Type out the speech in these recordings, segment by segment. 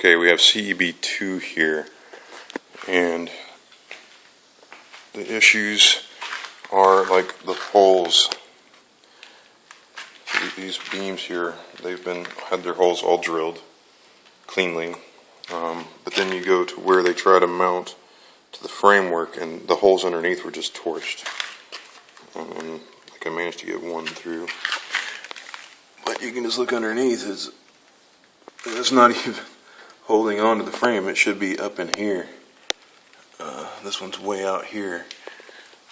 Okay, we have CEB2 here, and the issues are like the holes. These beams here, they've had their holes all drilled cleanly, but then you go to where they try to mount to the framework, and the holes underneath were just torched. And like I managed to get one through, but you can just look underneath. It's not even holding on to the frame. It should be up in here. This one's way out here.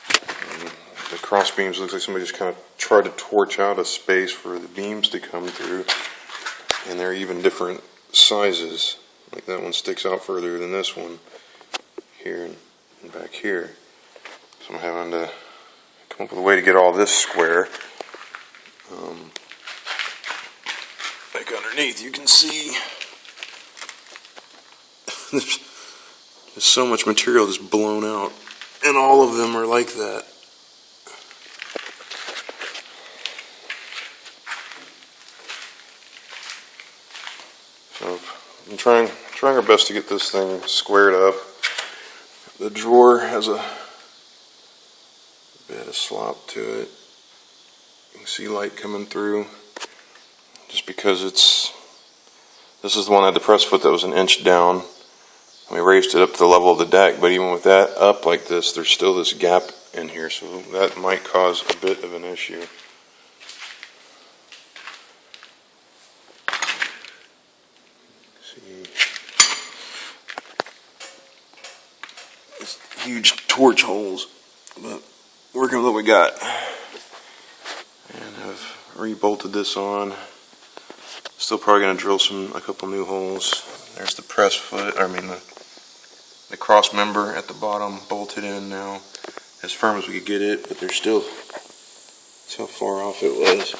And the cross beams looks like somebody just kind of tried to torch out a space for the beams to come through, and they're even different sizes. Like that one sticks out further than this one here and back here. So I'm having to come up with a way to get all this square. Like underneath, you can see there's so much material just blown out, and all of them are like that. So I'm trying our best to get this thing squared up. The drawer has a bit of slop to it. You can see light coming through, just because this is the one that had the press foot that was an inch down. We raised it up to the level of the deck, but even with that up like this, there's still this gap in here, so that might cause a bit of an issue. See, these huge torch holes, but working with what we got. And I've re-bolted this on. Still probably going to drill a couple new holes. There's the press foot, the cross member at the bottom bolted in now, as firm as we could get it, but there's still, that's how far off it was.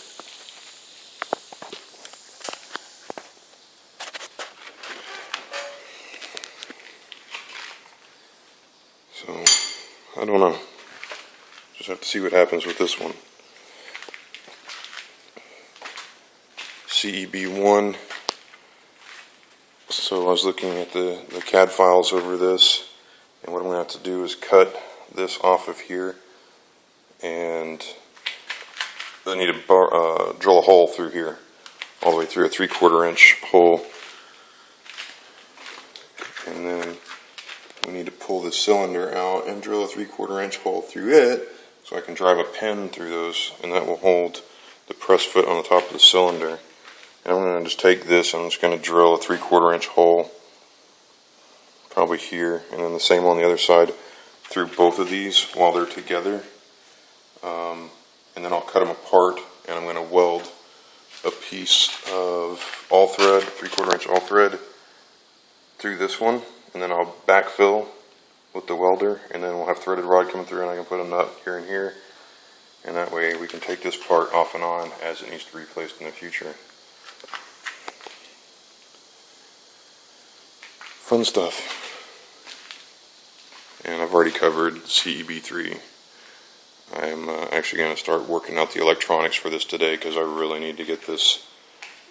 So, I don't know. Just have to see what happens with this one. CEB1. So I was looking at the CAD files over this, and what I'm going to have to do is cut this off of here, and I need to drill a hole through here, all the way through, a 3/4 inch hole, and then we need to pull the cylinder out and drill a 3/4 inch hole through it, so I can drive a pen through those, and that will hold the press foot on the top of the cylinder. And I'm going to just take this, and I'm just going to drill a 3/4 inch hole, probably here, and then the same on the other side through both of these while they're together. And then I'll cut them apart, and I'm going to weld a piece of all thread, 3/4 inch all thread, through this one, and then I'll backfill with the welder, and then we'll have threaded rod coming through, and I can put a nut here and here, and that way we can take this part off and on as it needs to be replaced in the future. Fun stuff. And I've already covered CEB3. I'm actually going to start working out the electronics for this today, because I really need to get this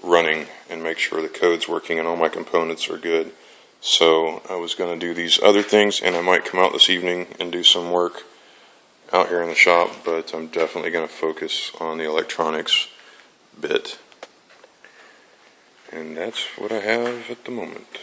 running and make sure the code's working and all my components are good. So I was going to do these other things, and I might come out this evening and do some work out here in the shop, but I'm definitely going to focus on the electronics bit. And that's what I have at the moment.